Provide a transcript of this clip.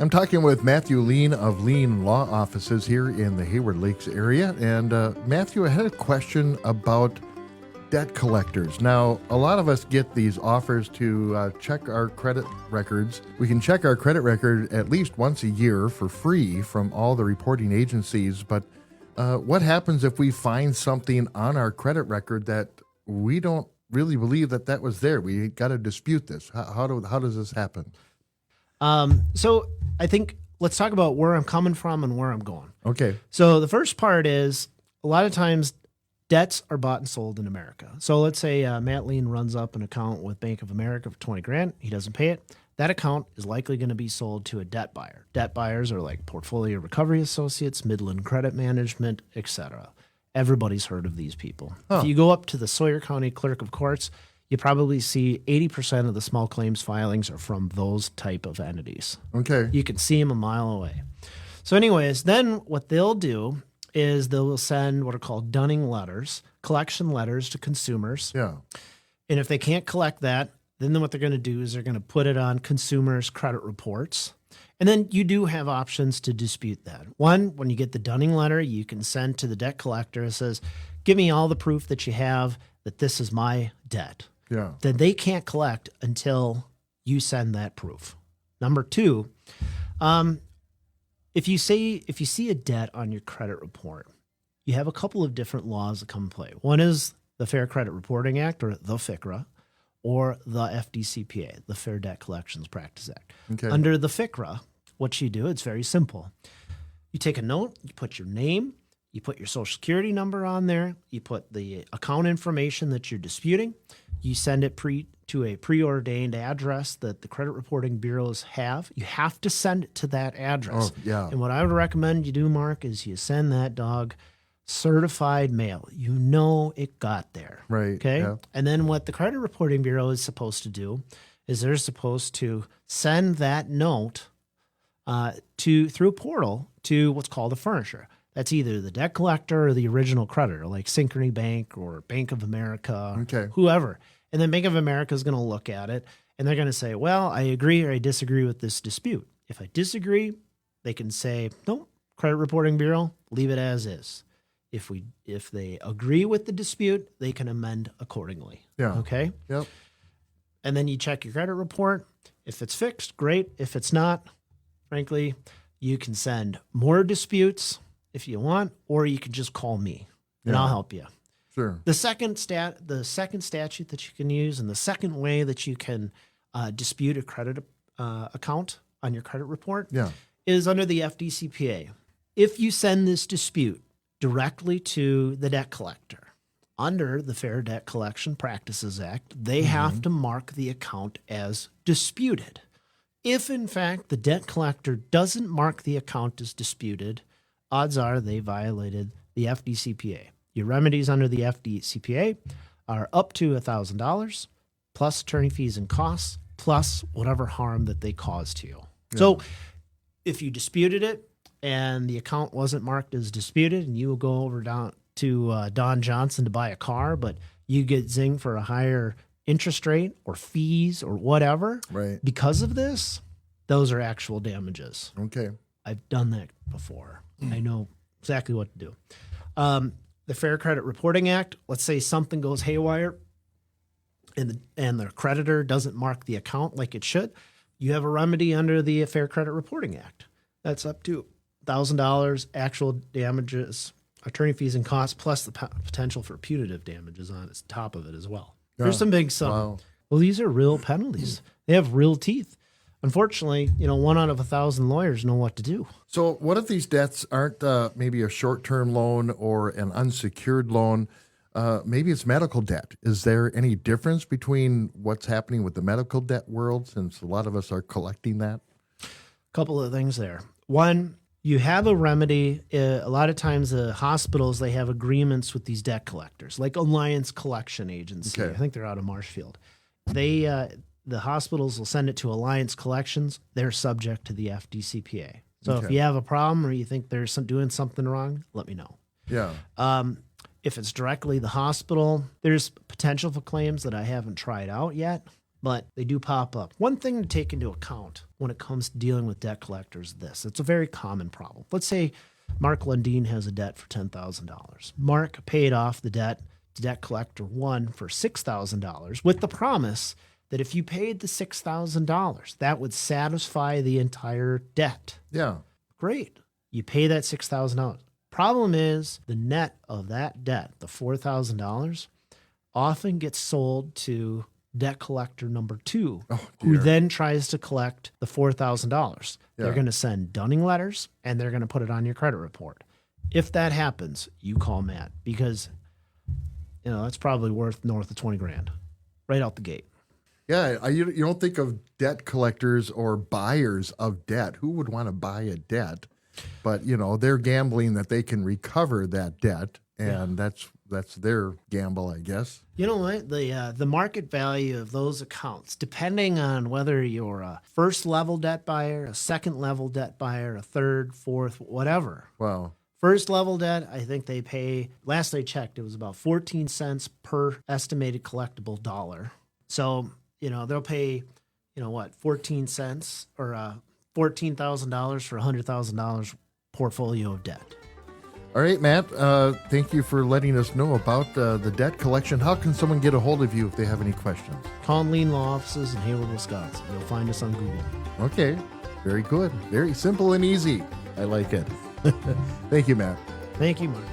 I'm talking with Matthew Lein of Lein Law Offices here in the Hayward Lakes area. And Matthew, I had a question about debt collectors. Now, a lot of us get these offers to check our credit records. We can check our credit record at least once a year for free from all the reporting agencies. But what happens if we find something on our credit record that we don't really believe that was there? We got to dispute this. How does this happen? So I think let's talk about where I'm coming from and where I'm going. Okay. So the first part is a lot of times debts are bought and sold in America. So let's say Matt Lein runs up an account with Bank of America for $20,000. He doesn't pay it. That account is likely going to be sold to a debt buyer. Debt buyers are like Portfolio Recovery Associates, Midland Credit Management, etc. Everybody's heard of these people. If you go up to the Sawyer County Clerk of Courts, you probably see 80% of the small claims filings are from those type of entities. Okay. You can see them a mile away. So anyways, then what they'll do is they'll send what are called dunning letters, collection letters to consumers. Yeah. And if they can't collect that, then what they're going to do is they're going to put it on consumers' credit reports. And then you do have options to dispute that. One, when you get the dunning letter, you can send to the debt collector. It says, give me all the proof that you have that this is my debt. Yeah. Then they can't collect until you send that proof. Number two, if you see a debt on your credit report, you have a couple of different laws that come into play. One is the Fair Credit Reporting Act, or the FCRA, or the FDCPA, the Fair Debt Collections Practice Act. Okay. Under the FCRA, what you do, it's very simple. You take a note, you put your name, you put your social security number on there, you put the account information that you're disputing, you send it to a preordained address that the credit reporting bureaus have. You have to send it to that address. Oh, yeah. And what I would recommend you do, Mark, is you send that dog certified mail. You know it got there. Right. Okay. Yeah. And then what the credit reporting bureau is supposed to do is they're supposed to send that note through a portal to what's called a furnisher. That's either the debt collector or the original creditor, like Synchrony Bank or Bank of America, Okay. whoever. And then Bank of America is going to look at it and they're going to say, well, I agree or I disagree with this dispute. If I disagree, they can say, nope, credit reporting bureau, leave it as is. If they agree with the dispute, they can amend accordingly. Yeah. Okay. Yep. And then you check your credit report. If it's fixed, great. If it's not, frankly, you can send more disputes if you want, or you can just call me and I'll help you. Sure. The second statute that you can use, and the second way that you can dispute a credit account on your credit report, is under the FDCPA. If you send this dispute directly to the debt collector under the Fair Debt Collection Practices Act, they have to mark the account as disputed. If, in fact, the debt collector doesn't mark the account as disputed, odds are they violated the FDCPA. Your remedies under the FDCPA are up to $1,000 plus attorney fees and costs plus whatever harm that they caused to you. Yeah. So if you disputed it and the account wasn't marked as disputed and you go over down to Don Johnson to buy a car, but you get zinged for a higher interest rate or fees or whatever, right, because of this, those are actual damages. Okay. I've done that before. I know exactly what to do. The Fair Credit Reporting Act, let's say something goes haywire and the creditor doesn't mark the account like it should, you have a remedy under the Fair Credit Reporting Act. That's up to $1,000 actual damages, attorney fees and costs, plus the potential for punitive damages on its top of it as well. There's some big sum. Wow. Well, these are real penalties. They have real teeth. Unfortunately, 1 out of 1,000 lawyers know what to do. So what if these debts aren't maybe a short-term loan or an unsecured loan? Maybe it's medical debt. Is there any difference between what's happening with the medical debt world, since a lot of us are collecting that? A couple of things there. One, you have a remedy. A lot of times the hospitals, they have agreements with these debt collectors, like Alliance Collection Agency. Okay. I think they're out of Marshfield. The hospitals will send it to Alliance Collections. They're subject to the FDCPA. So if you have a problem or you think there's doing something wrong, let me know. Yeah. If it's directly the hospital, there's potential for claims that I haven't tried out yet. but they do pop up. One thing to take into account when it comes to dealing with debt collectors is this. It's a very common problem. Let's say Mark Lundeen has a debt for $10,000. Mark paid off the debt to debt collector 1 for $6,000 with the promise that if you paid the $6,000, that would satisfy the entire debt. Yeah. Great. You pay that $6,000. Problem is the net of that debt, the $4,000, often gets sold to debt collector number 2, who then tries to collect the $4,000. They're going to send dunning letters and they're going to put it on your credit report. If that happens, you call Matt because that's probably worth north of 20 grand right out the gate. Yeah, you don't think of debt collectors or buyers of debt. Who would want to buy a debt? But, they're gambling that they can recover that debt, and that's their gamble, I guess. You know what? The market value of those accounts, depending on whether you're a first-level debt buyer, a second-level debt buyer, a third, fourth, whatever. Wow. First-level debt, I think they pay, last I checked, it was about 14 cents per estimated collectible dollar. So, they'll pay, 14 cents or $14,000 for $100,000 portfolio of debt. All right, Matt, thank you for letting us know about the debt collection. How can someone get a hold of you if they have any questions? Call Lein Law Offices in Hayward, Wisconsin. You'll find us on Google. Okay, very good. Very simple and easy. I like it. Thank you, Matt. Thank you, Mark.